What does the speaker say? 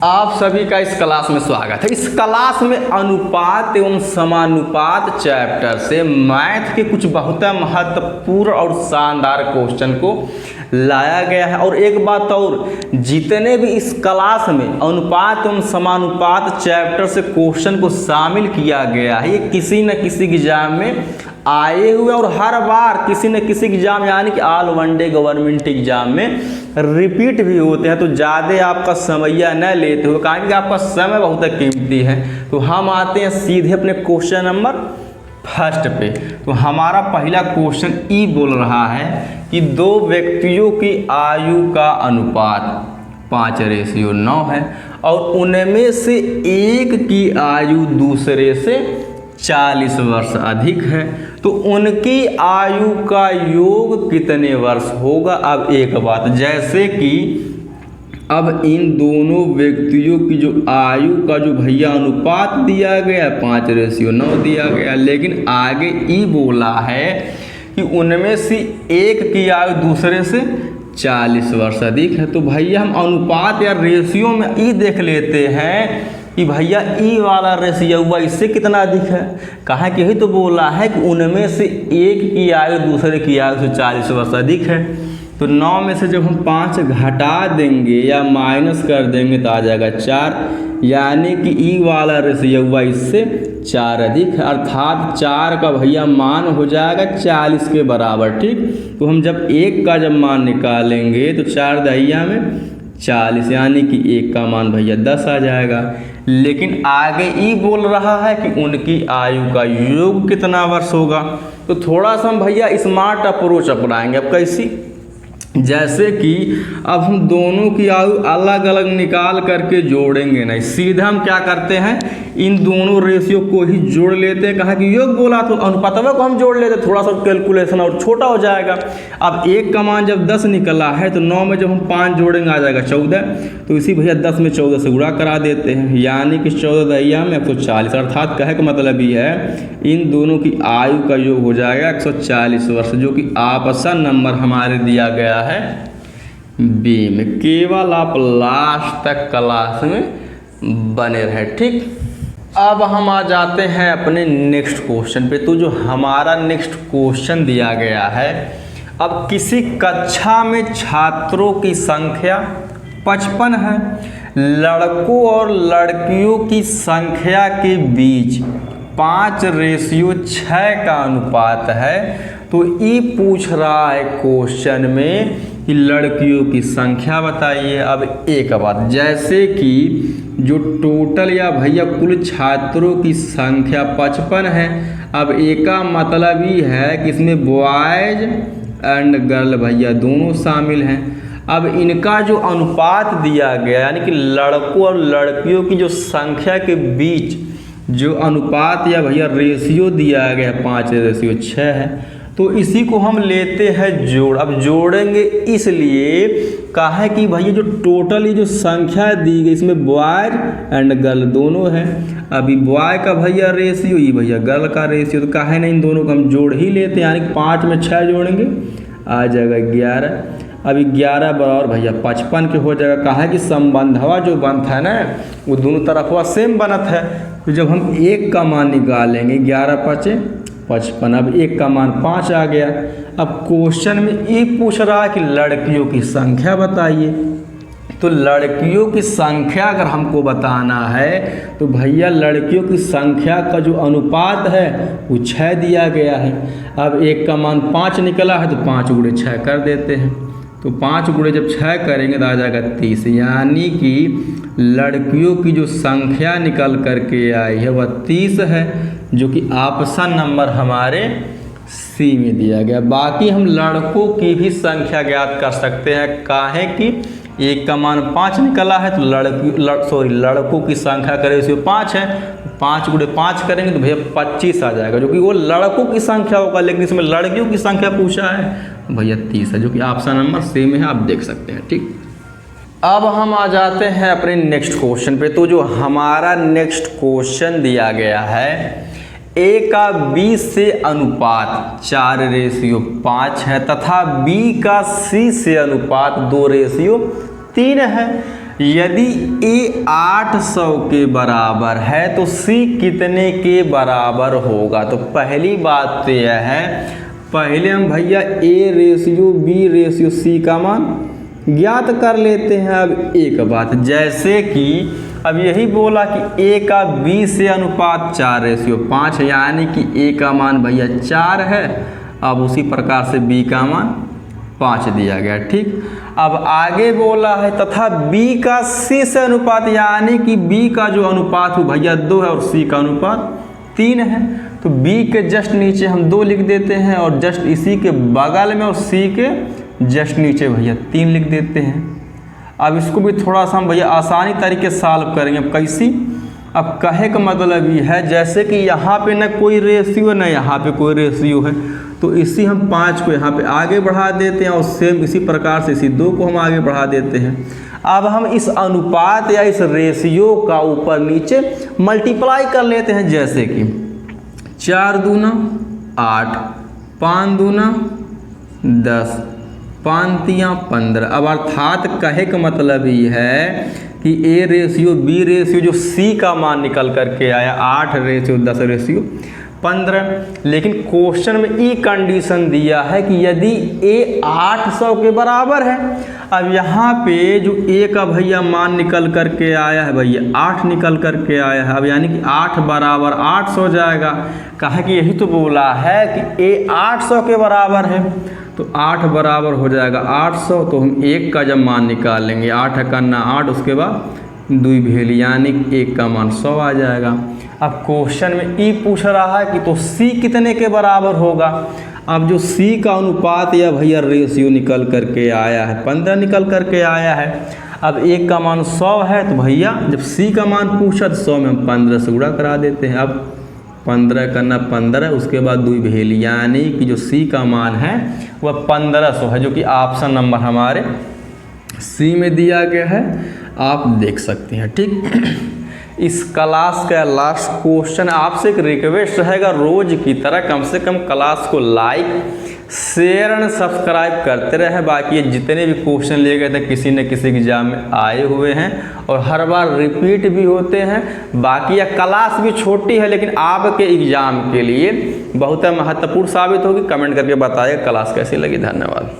आप सभी का इस क्लास में स्वागत है। इस क्लास में अनुपात एवं समानुपात चैप्टर से मैथ के कुछ बहुत महत्वपूर्ण और शानदार क्वेश्चन को लाया गया है। और एक बात और, जितने भी इस क्लास में अनुपात एवं समानुपात चैप्टर से क्वेश्चन को शामिल किया गया है, ये किसी न किसी एग्जाम में आए हुए और हर बार किसी न किसी एग्जाम यानी कि ऑल वनडे गवर्नमेंट एग्जाम में रिपीट भी होते हैं। तो ज़्यादा आपका समय न लेते हुए, कारण कि आपका समय बहुत कीमती है, तो हम आते हैं सीधे अपने क्वेश्चन नंबर फर्स्ट पे। तो हमारा पहला क्वेश्चन ई बोल रहा है कि दो व्यक्तियों की आयु का अनुपात 5:9 है और उनमें से एक की आयु दूसरे से 40 वर्ष अधिक है, तो उनकी आयु का योग कितने वर्ष होगा। अब एक बात, जैसे कि अब इन दोनों व्यक्तियों की जो आयु का जो भैया अनुपात दिया गया 5:9 दिया गया, लेकिन आगे ई बोला है कि उनमें से एक की आयु दूसरे से 40 वर्ष अधिक है। तो भैया हम अनुपात या रेशियो में ई देख लेते हैं कि भैया ई वाला रेशियो हुआ इससे कितना अधिक है। कहा कि यही तो बोला है कि उनमें से एक की आयु दूसरे की आयु से 40 वर्ष अधिक है। तो 9 में से जब हम 5 घटा देंगे या माइनस कर देंगे तो आ जाएगा 4, यानी कि ई वाला रेशियो हुआ इससे 4 अधिक है, अर्थात 4 का भैया मान हो जाएगा 40 के बराबर। ठीक, तो हम जब 1 का जब मान निकालेंगे तो 4 दहिया में 40, यानी कि 1 का मान भैया 10 आ जाएगा। लेकिन आगे ई बोल रहा है कि उनकी आयु का योग कितना वर्ष होगा। तो थोड़ा सा हम भैया स्मार्ट अप्रोच अपनाएंगे। अब कैसी, जैसे कि अब हम दोनों की आयु अलग अलग निकाल करके जोड़ेंगे नहीं, सीधा हम क्या करते हैं, इन दोनों रेशियो को ही जोड़ लेते हैं। कहा कि योग बोला तो अनुपातों को हम जोड़ लेते हैं, थोड़ा सा कैलकुलेशन और छोटा हो जाएगा। अब 1 का मान जब 10 निकला है तो 9 में जब हम 5 जोड़ेंगे आ जाएगा 14, तो इसी भैया 10 में 14 से गुणा करा देते हैं, यानी कि 14 दहिया में 140, अर्थात कहे का मतलब ये है इन दोनों की आयु का योग हो जाएगा 140 वर्ष, जो कि ऑप्शन नंबर हमारे दिया गया है बी में। केवल आप लास्ट तक क्लास में बने रहे। ठीक, अब हम आ जाते हैं अपने नेक्स्ट क्वेश्चन पे। तो जो हमारा नेक्स्ट क्वेश्चन दिया गया है, अब किसी कक्षा में छात्रों की संख्या 55 है, लड़कों और लड़कियों की संख्या के बीच 5:6 का अनुपात है। तो ये पूछ रहा है क्वेश्चन में कि लड़कियों की संख्या बताइए। अब एक बात, जैसे कि जो टोटल या भैया कुल छात्रों की संख्या 55 है, अब एक का मतलब ही है कि इसमें बॉयज एंड गर्ल भैया दोनों शामिल हैं। अब इनका जो अनुपात दिया गया, यानी कि लड़कों और लड़कियों की जो संख्या के बीच जो अनुपात या भैया रेशियो दिया गया 5:6 है, तो इसी को हम लेते हैं जोड़। अब जोड़ेंगे इसलिए कहा है कि भैया जो टोटल ये जो संख्या दी गई इसमें बॉयज एंड गर्ल दोनों है। अभी बॉय का भैया रेशियो, ये भैया गर्ल का रेशियो, तो कहा है ना इन दोनों को हम जोड़ ही लेते हैं, यानी कि 5 में 6 जोड़ेंगे आ जाएगा 11। अभी 11 बराबर भैया 55 के हो जाएगा। कहा है कि संबंधवा जो बनता है ना वो दोनों तरफ हुआ सेम बनत है। तो जब हम 1 का मान निकालेंगे 11 × 5 = 55, अब 1 का मान 5 आ गया। अब क्वेश्चन में ये पूछ रहा है कि लड़कियों की संख्या बताइए। तो लड़कियों की संख्या अगर हमको बताना है तो भैया लड़कियों की संख्या का जो अनुपात है वो 6 दिया गया है। अब 1 का मान 5 निकला है तो 5 × 6 कर देते हैं, तो 5 × जब 6 करेंगे तो आ जाएगा 30, यानी कि लड़कियों की जो संख्या निकल करके आई है वह 30 है, जो कि ऑप्शन नंबर हमारे सी में दिया गया। बाकी हम लड़कों की भी संख्या ज्ञात कर सकते हैं। काहे कि 1 का मान 5 निकला है तो लड़कों की संख्या का रेशियो 5 है, 5 × 5 करेंगे तो भैया 25 आ जाएगा, जो कि वो लड़कों की संख्या होगा। लेकिन इसमें लड़कियों की संख्या पूछा है भैया 30 है, जो कि ऑप्शन नंबर सी में है, आप देख सकते हैं। ठीक, अब हम आ जाते हैं अपने नेक्स्ट क्वेश्चन पे। तो जो हमारा नेक्स्ट क्वेश्चन दिया गया है, ए का बी से अनुपात 4:5 है तथा बी का सी से अनुपात 2:3 है। यदि A 800 के बराबर है तो C कितने के बराबर होगा। तो पहली बात तो यह है, पहले हम भैया A ratio B ratio C का मान ज्ञात कर लेते हैं। अब एक बात, जैसे कि अब यही बोला कि A का B से अनुपात 4 रेशियो 5 है, यानी कि A का मान भैया 4 है। अब उसी प्रकार से B का मान 5 दिया गया, ठीक। अब आगे बोला है तथा B का C से अनुपात, यानी कि B का जो अनुपात हो भैया 2 है और C का अनुपात 3 है। तो B के जस्ट नीचे हम 2 लिख देते हैं और जस्ट इसी के बगल में और C के जस्ट नीचे भैया 3 लिख देते हैं। अब इसको भी थोड़ा सा हम भैया आसानी तरीके से सॉल्व करेंगे। अब कैसी, अब कहे का मतलब ये है जैसे कि यहाँ पे ना कोई रेशियो है ना यहाँ पे कोई रेशियो है, तो इसी हम 5 को यहाँ पे आगे बढ़ा देते हैं और सेम इसी प्रकार से इसी 2 को हम आगे बढ़ा देते हैं। अब हम इस अनुपात या इस रेशियो का ऊपर नीचे मल्टीप्लाई कर लेते हैं, जैसे कि 4 दूना 8, 5 दूना 10, 5 तियाँ 15। अब अर्थात कहे का मतलब ये है कि A रेशियो B रेशियो जो C का मान निकल करके आया 8 रेशियो 10 रेशियो 15। लेकिन क्वेश्चन में ई कंडीशन दिया है कि यदि A 800 के बराबर है। अब यहाँ पे जो A का भैया मान निकल करके आया है भैया 8 निकल करके आया है। अब यानी कि 8 बराबर 800 जाएगा। कहा कि यही तो बोला है कि A 800 के बराबर है, तो 8 बराबर हो जाएगा 800। तो हम 1 का जब मान निकाल लेंगे 8 कन्ना 8, उसके बाद 2 भेली, यानी 1 का मान 100 आ जाएगा। अब क्वेश्चन में ई पूछ रहा है कि तो C कितने के बराबर होगा। अब जो C का अनुपात या भैया रेशियो निकल करके आया है 15 निकल करके आया है। अब 1 का मान 100 है, तो भैया जब C का मान पूछा तो 100 में हम 15 से गुणा करा देते हैं। अब 15 करना 15, उसके बाद 2 भेली, यानी कि जो C का मान है वह 1500 है, जो कि ऑप्शन नंबर हमारे C में दिया गया है, आप देख सकते हैं, ठीक। इस क्लास का लास्ट क्वेश्चन, आपसे एक रिक्वेस्ट रहेगा रोज की तरह कम से कम क्लास को लाइक शेयर एंड सब्सक्राइब करते रहे। बाकी ये जितने भी क्वेश्चन लिए गए थे किसी न किसी एग्जाम में आए हुए हैं और हर बार रिपीट भी होते हैं। बाकी यह क्लास भी छोटी है लेकिन आपके एग्जाम के लिए बहुत महत्वपूर्ण साबित होगी। कमेंट करके बताइए क्लास कैसी लगी। धन्यवाद।